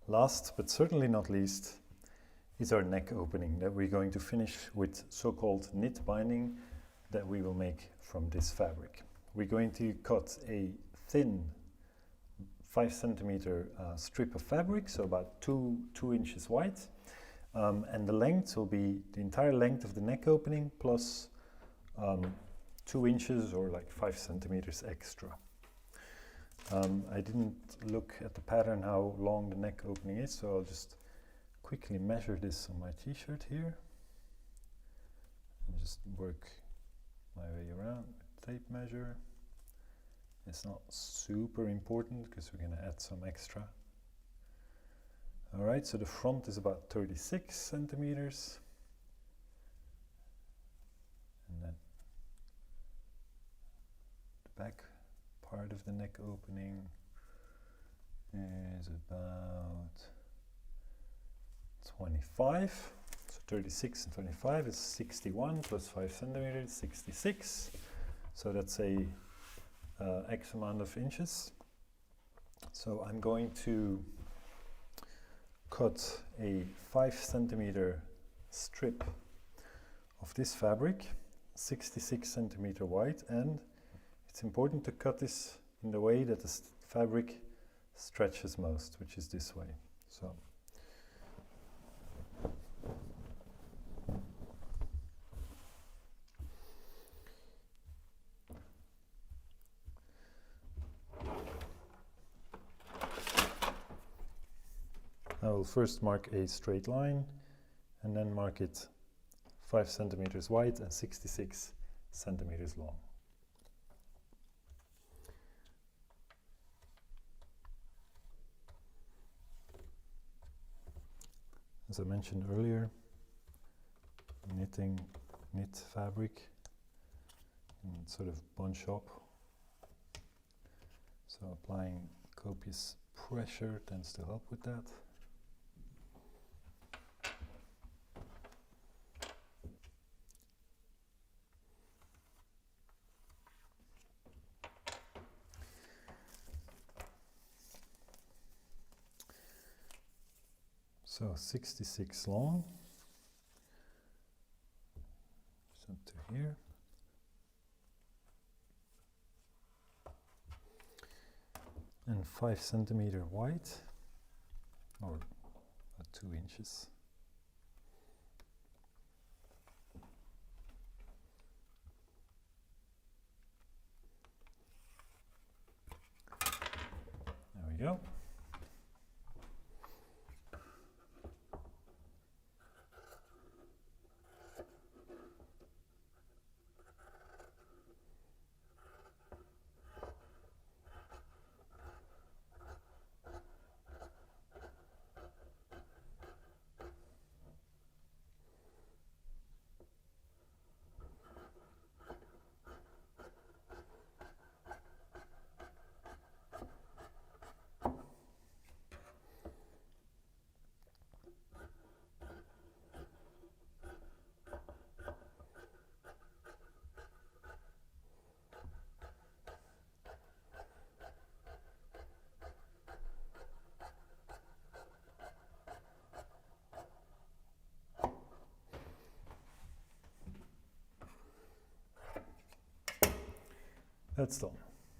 Last but certainly not least is our neck opening that we're going to finish with so-called knit binding that we will make from this fabric. We're going to cut a thin 5 centimeter strip of fabric, so about 2 inches wide, and the length will be the entire length of the neck opening plus 2 inches or like 5 centimeters extra. I didn't look at the pattern how long the neck opening is, so I'll just quickly measure this on my t-shirt here and just work my way around with tape measure. It's not super important because we're going to add some extra. Alright, so the front is about 36 centimeters. And then the back part of the neck opening is about 25. So 36 and 25 is 61 plus 5 centimeters, 66. So that's a X amount of inches. So I'm going to cut a 5 centimeter strip of this fabric, 66 centimeter wide, and it's important to cut this in the way that the fabric stretches most, which is this way. So I will first mark a straight line and then mark it 5 centimeters wide and 66 centimeters long. As I mentioned earlier, knit fabric and sort of bunch up. So applying copious pressure tends to help with that. So 66 long, up to here. And 5 centimeter wide, or about 2 inches. There we go. That's done.